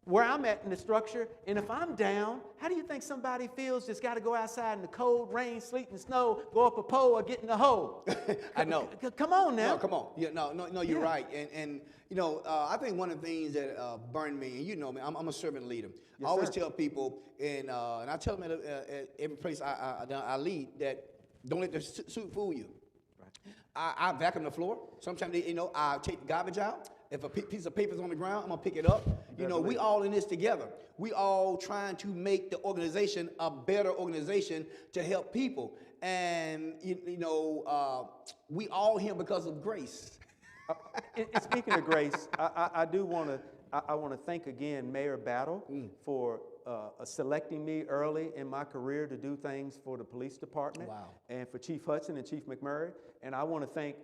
[SPEAKER 2] where I'm at in the structure, and if I'm down, how do you think somebody feels just got to go outside in the cold, rain, sleet, and snow, go up a pole or get in the hole?
[SPEAKER 1] I know.
[SPEAKER 2] Come on now.
[SPEAKER 1] No, come on. Yeah, no, you're right. And I think one of the things that burned me, and me, I'm a servant leader.
[SPEAKER 2] Yes,
[SPEAKER 1] I always
[SPEAKER 2] sir.
[SPEAKER 1] tell people, and I tell them at every place I lead, that don't let the suit fool you. Right. I vacuum the floor. Sometimes, I take the garbage out. If a piece of paper is on the ground, I'm going to pick it up. We all in this together. We all trying to make the organization a better organization to help people. And, we all here because of grace.
[SPEAKER 2] And speaking of grace, I do want to thank again Mayor Battle for selecting me early in my career to do things for the police department.
[SPEAKER 1] Wow.
[SPEAKER 2] And for Chief Hudson and Chief McMurray. And I want to thank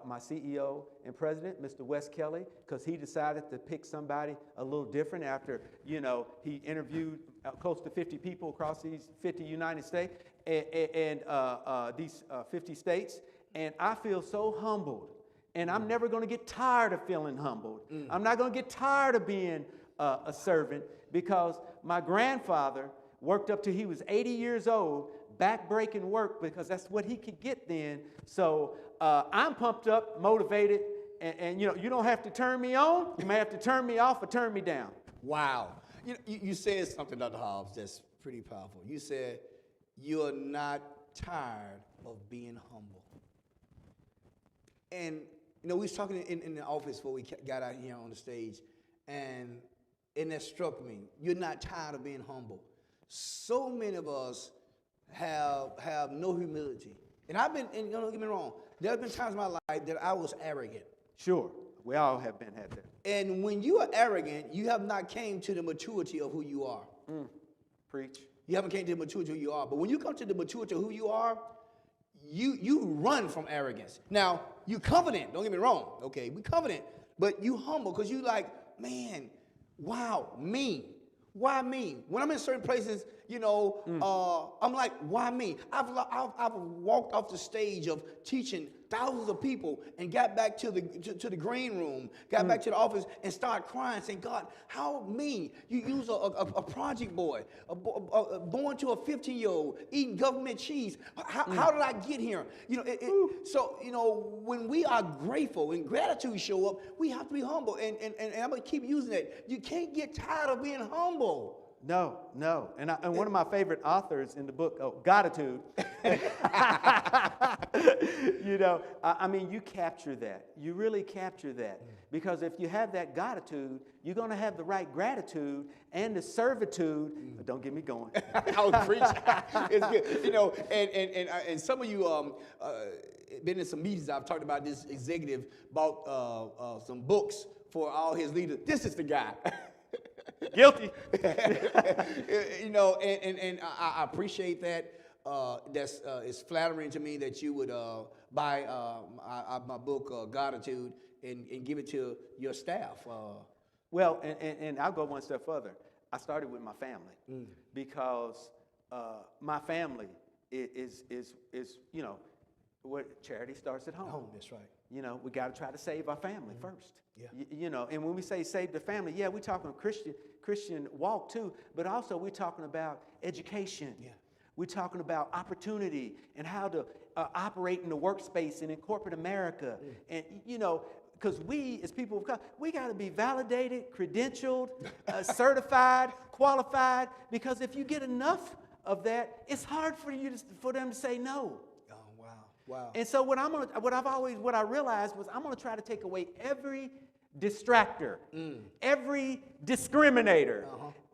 [SPEAKER 2] my CEO and president, Mr. Wes Kelly, because he decided to pick somebody a little different after, he interviewed close to 50 people across these 50 United States and these 50 states. And I feel so humbled. And I'm never going to get tired of feeling humbled. I'm not going to get tired of being a servant, because my grandfather worked up till he was 80 years old, back-breaking work, because that's what he could get then. So I'm pumped up, motivated, and you don't have to turn me on. You may have to turn me off or turn me down.
[SPEAKER 1] Wow. You said something, Dr. Hobbs, that's pretty powerful. You said you're not tired of being humble. And, we was talking in the office before we got out here on the stage, and that struck me. You're not tired of being humble. So many of us have no humility. And don't get me wrong, there have been times in my life that I was arrogant.
[SPEAKER 2] Sure, we all have had that.
[SPEAKER 1] And when you are arrogant, you have not came to the maturity of who you are.
[SPEAKER 2] Preach.
[SPEAKER 1] You haven't came to the maturity of who you are. But when you come to the maturity of who you are, you run from arrogance. Now, you confident, don't get me wrong, okay? We confident, but you humble because you like, man, wow, me. Why me? When I'm in certain places, I'm like, why me? I've walked off the stage of teaching thousands of people and got back to the green room, got back to the office and started crying, saying, God, how me? You use a project boy, born to a 15-year-old, eating government cheese. How did I get here? So, when we are grateful and gratitude show up, we have to be humble. And I'm going to keep using that. You can't get tired of being humble.
[SPEAKER 2] No. And one of my favorite authors in the book, Gratitude, you capture that. You really capture that. Because if you have that gratitude, you're going to have the right gratitude and the servitude. Don't get me going.
[SPEAKER 1] I was preaching. It's good. And some of you been in some meetings. I've talked about this executive bought some books for all his leaders. This is the guy.
[SPEAKER 2] Guilty.
[SPEAKER 1] And I appreciate that. It's flattering to me that you would buy my book, Gratitude, and give it to your staff.
[SPEAKER 2] Well, and I'll go one step further. I started with my family because my family is what charity starts at home.
[SPEAKER 1] Home, that's right.
[SPEAKER 2] We got to try to save our family first.
[SPEAKER 1] Yeah.
[SPEAKER 2] And when we say save the family, we're talking Christian walk too, but also we're talking about education.
[SPEAKER 1] Yeah.
[SPEAKER 2] We're talking about opportunity and how to operate in the workspace and in corporate America. And, because we, as people of God, we got to be validated, credentialed, certified, qualified, because if you get enough of that, it's hard for them to say no.
[SPEAKER 1] Wow.
[SPEAKER 2] And so what I realized was I'm going to try to take away every distractor, every discriminator,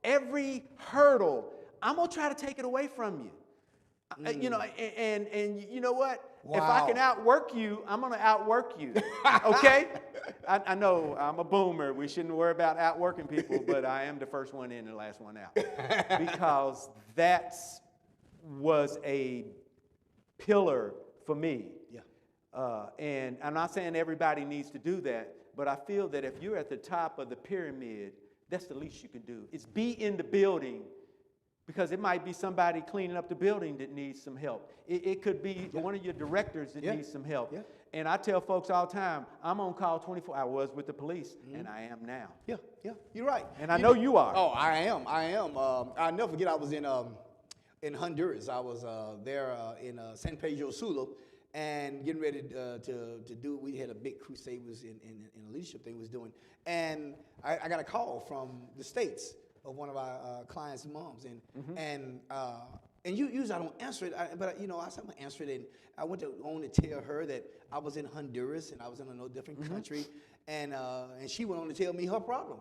[SPEAKER 2] every hurdle, I'm going to try to take it away from you. You know, and you know what?
[SPEAKER 1] Wow.
[SPEAKER 2] If I can outwork you, I'm going to outwork you. Okay? I know I'm a boomer. We shouldn't worry about outworking people, but I am the first one in and the last one out. Because that was a pillar for me. Yeah. And I'm not saying everybody needs to do that, but I feel that if you're at the top of the pyramid, that's the least you can do. It's be in the building, because it might be somebody cleaning up the building that needs some help. It could be one of your directors that needs some help. Yeah. And I tell folks all the time, I'm on call 24 hours. I was with the police, and I am now.
[SPEAKER 1] Yeah, you're right.
[SPEAKER 2] And I know you are.
[SPEAKER 1] Oh, I am. I'll never forget, I was in Honduras. I was there in San Pedro Sula, and getting ready to do, we had a big crusade, was in a leadership thing we was doing. And I got a call from the States of one of our clients' moms, and usually I don't answer it, but you know, I said I'm gonna answer it, and I went on to tell her that I was in Honduras and I was in a different country, and she went on to tell me her problem.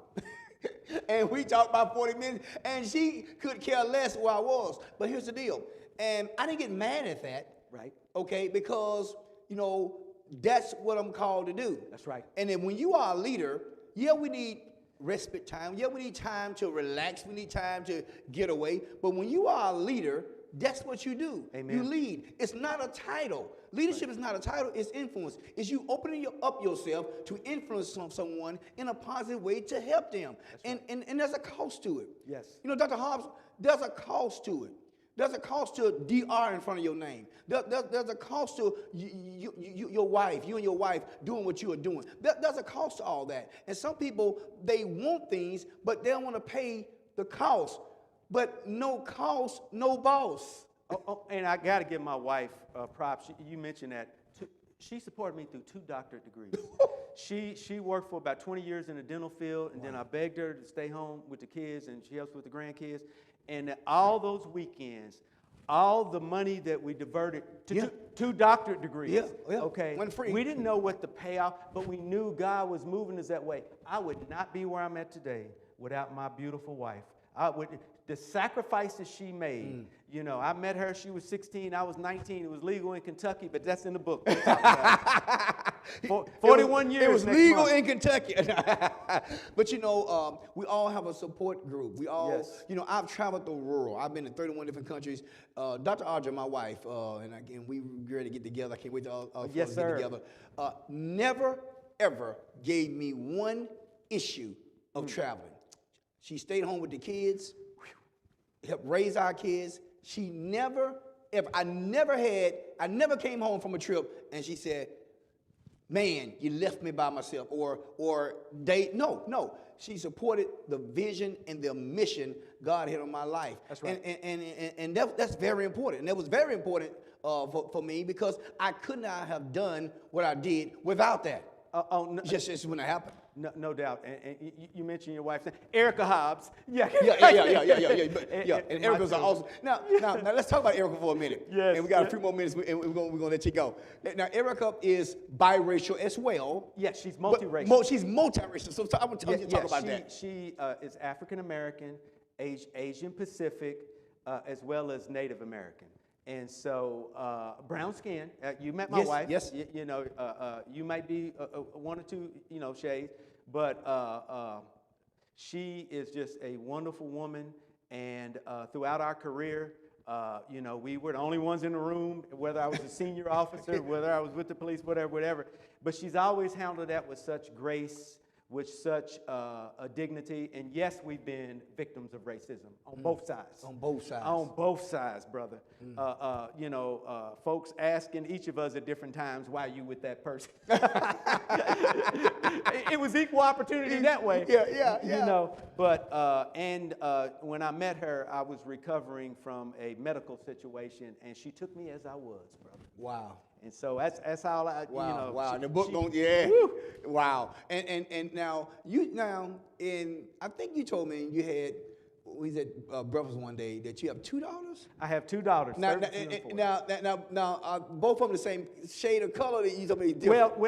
[SPEAKER 1] And we talked about 40 minutes, and she could care less where I was. But here's the deal, and I didn't get mad at that, right? Okay, because you know that's what I'm called to do. That's right. And then when you are a leader, yeah, we need respite time. Yeah, we need time to relax. We need time to get away. But when you are a leader, that's what you do. Amen. You lead. It's not a title. Leadership is not a title. It's influence. It's you opening up yourself to influence someone in a positive way to help them. And there's a cost to it. Yes. You know, Dr. Hobbs, there's a cost to it. There's a cost to DR in front of your name. There's a cost to your wife, you and your wife doing what you are doing. There's a cost to all that. And some people, they want things, but they don't want to pay the cost. But no cost, no boss.
[SPEAKER 2] And I got to give my wife props. You mentioned that. She supported me through 2 doctorate degrees. She worked for about 20 years in the dental field, and then I begged her to stay home with the kids, and she helps with the grandkids. And all those weekends, all the money that we diverted to 2 doctorate degrees, okay,
[SPEAKER 1] went free.
[SPEAKER 2] We didn't know what the payoff, but we knew God was moving us that way. I would not be where I'm at today without my beautiful wife. The sacrifices she made, you know, I met her, she was 16, I was 19. It was legal in Kentucky, but that's in the book. 41 years.
[SPEAKER 1] It was legal in Kentucky. But you know, we all have a support group. We all, you know, I've traveled the world. I've been in 31 different countries. Dr. Audrey, my wife, and again, we ready to get together. I can't wait to all get together. Never, ever gave me one issue of traveling. She stayed home with the kids, helped raise our kids. She never, ever, I never came home from a trip and she said, man, you left me by myself, or no. She supported the vision and the mission God had on my life. That's right. And that's very important. And that was very important for me, because I could not have done what I did without that. No, just wouldn't have happened.
[SPEAKER 2] No doubt. And you mentioned your wife, Erica Hobbs. Yeah.
[SPEAKER 1] And Erica's awesome. Now let's talk about Erica for a minute. Yes. And we got a few more minutes, and we're gonna let you go. Now Erica is biracial as well.
[SPEAKER 2] Yes, she's multiracial.
[SPEAKER 1] She's multiracial. So I want to talk about that.
[SPEAKER 2] She is African American, Asian Pacific, as well as Native American. And so, brown skin. You met my wife. Yes. You know, you might be 1 or 2, you know, shades, but she is just a wonderful woman. And throughout our career, you know, we were the only ones in the room, whether I was a senior officer, whether I was with the police, whatever. But she's always handled that with such grace, with such a dignity. And yes, we've been victims of racism on both sides. On both sides. On both sides, brother. You know, folks asking each of us at different times, why are you with that person? It was equal opportunity that way. Yeah. You know, but, when I met her, I was recovering from a medical situation, and she took me as I was, brother. Wow. And so that's all I, you know.
[SPEAKER 1] Wow, and the book wow. And now, I think you told me you had we was at breakfast one day that you have 2 daughters.
[SPEAKER 2] I have 2 daughters.
[SPEAKER 1] Now,
[SPEAKER 2] 32 and 40.
[SPEAKER 1] now, both of them the same shade of color. That you told me different.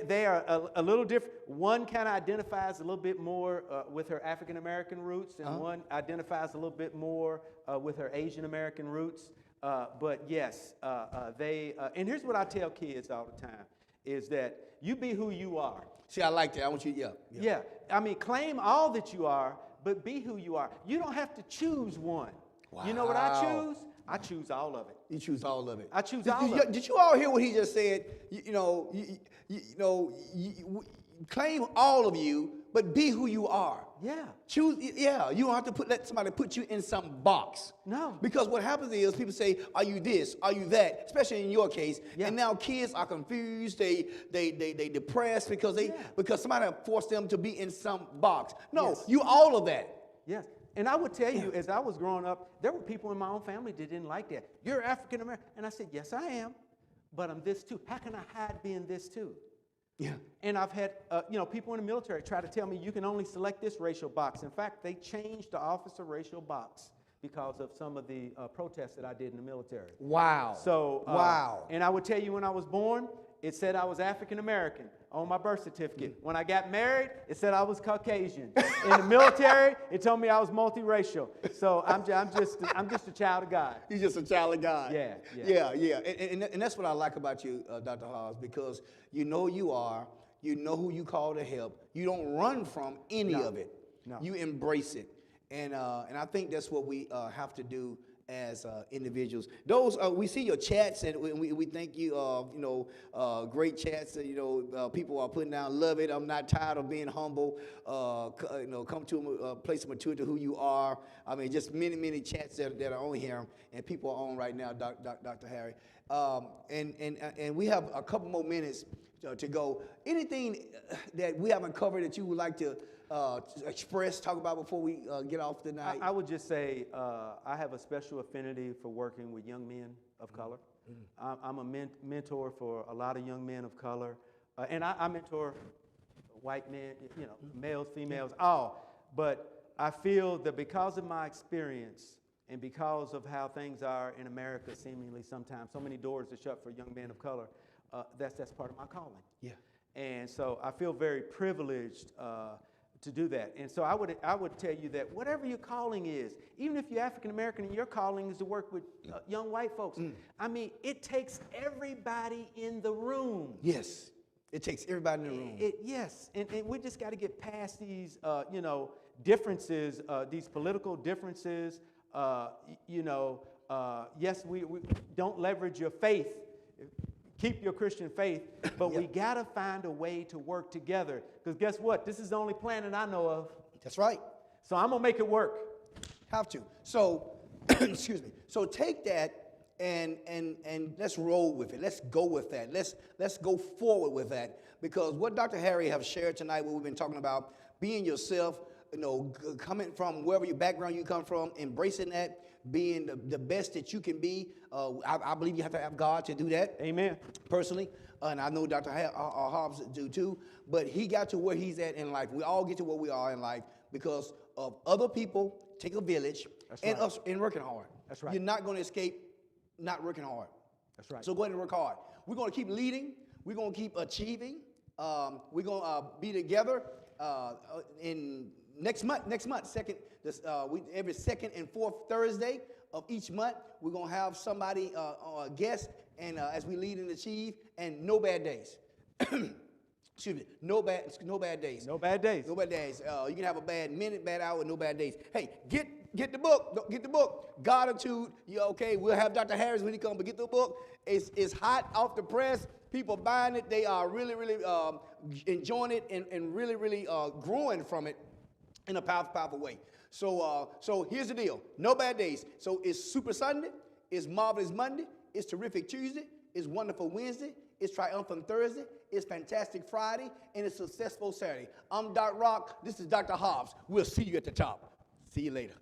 [SPEAKER 2] They are a little different. One kind of identifies a little bit more with her African American roots, and one identifies a little bit more with her Asian American roots. But yes, they. And here's what I tell kids all the time: is that you be who you are.
[SPEAKER 1] See, I like that. I want you.
[SPEAKER 2] Yeah. I mean, claim all that you are, but be who you are. You don't have to choose one. Wow. You know what I choose? I choose all of it.
[SPEAKER 1] You choose all of it.
[SPEAKER 2] I choose all of it.
[SPEAKER 1] Did you all hear what he just said? Claim all of you, but be who you are.
[SPEAKER 2] Yeah.
[SPEAKER 1] Choose. Yeah. You don't have to let somebody put you in some box.
[SPEAKER 2] No.
[SPEAKER 1] Because what happens is people say, "Are you this? Are you that?" Especially in your case. Yeah. And now kids are confused. They depressed because somebody forced them to be in some box. No, yes. You all of that.
[SPEAKER 2] Yes. And I would tell you, as I was growing up, there were people in my own family that didn't like that. You're African American. And I said, yes, I am. But I'm this too. How can I hide being this too?
[SPEAKER 1] Yeah.
[SPEAKER 2] And I've had, people in the military try to tell me you can only select this racial box. In fact, they changed the officer racial box because of some of the protests that I did in the military.
[SPEAKER 1] Wow.
[SPEAKER 2] So,
[SPEAKER 1] wow.
[SPEAKER 2] And I would tell you when I was born, it said I was African American on my birth certificate. When I got married, it said I was Caucasian. In the military, it told me I was multiracial. So I'm just a child of God.
[SPEAKER 1] You're just a child of God.
[SPEAKER 2] Yeah.
[SPEAKER 1] And that's what I like about you, Dr. Hobbs, because you know you are, you know who you call to help. You don't run from any of it.
[SPEAKER 2] No.
[SPEAKER 1] You embrace it. And I think that's what we have to do as individuals. Those we see your chats, and we thank you. Great chats. People are putting down, love it. I'm not tired of being humble. Come to a place of maturity, who you are. I mean, just many chats that are on here, and people are on right now, Dr. Harry. And we have a couple more minutes to go. Anything that we haven't covered that you would like to express, talk about before we get off tonight?
[SPEAKER 2] I would just say I have a special affinity for working with young men of color. Mm-hmm. I'm a mentor for a lot of young men of color, and I mentor white men, males, females, all. But I feel that because of my experience and because of how things are in America, seemingly sometimes so many doors are shut for young men of color. That's part of my calling.
[SPEAKER 1] Yeah.
[SPEAKER 2] And so I feel very privileged to do that. And so I would tell you that whatever your calling is, even if you're African American and your calling is to work with young white folks, I mean, it takes everybody in the room.
[SPEAKER 1] Yes, it takes everybody in the room.
[SPEAKER 2] Yes, and we just got to get past these, differences, these political differences. Yes, we don't leverage your faith. Keep your Christian faith, but we got to find a way to work together. Because guess what? This is the only planet I know of.
[SPEAKER 1] That's right.
[SPEAKER 2] So I'm going to make it work.
[SPEAKER 1] Have to. So, excuse me. So take that and let's roll with it. Let's go with that. Let's go forward with that. Because what Dr. Harry have shared tonight, what we've been talking about, being yourself, coming from wherever your background you come from, embracing that, being the best that you can be. I believe you have to have God to do that.
[SPEAKER 2] Amen.
[SPEAKER 1] Personally. And I know Dr. Hobbs do too. But he got to where he's at in life. We all get to where we are in life because of other people, take a village, and us in working hard.
[SPEAKER 2] That's right.
[SPEAKER 1] You're not going to escape not working hard.
[SPEAKER 2] That's right.
[SPEAKER 1] So go ahead and work hard. We're going to keep leading. We're going to keep achieving. We're going to be together in next month, every second and fourth Thursday of each month, we're going to have somebody, a guest, and as we lead and achieve, and no bad days. Excuse me, no bad days.
[SPEAKER 2] No bad days.
[SPEAKER 1] No bad days. You can have a bad minute, bad hour, no bad days. Hey, get the book. Get the book. Gratitude. Okay, we'll have Dr. Harris when he comes, but get the book. It's hot off the press. People buying it. They are really enjoying it and really growing from it in a powerful way. So here's the deal. No bad days. So it's Super Sunday. It's Marvelous Monday. It's Terrific Tuesday. It's Wonderful Wednesday. It's Triumphant Thursday. It's Fantastic Friday. And it's Successful Saturday. I'm Doc Rock. This is Dr. Hobbs. We'll see you at the top. See you later.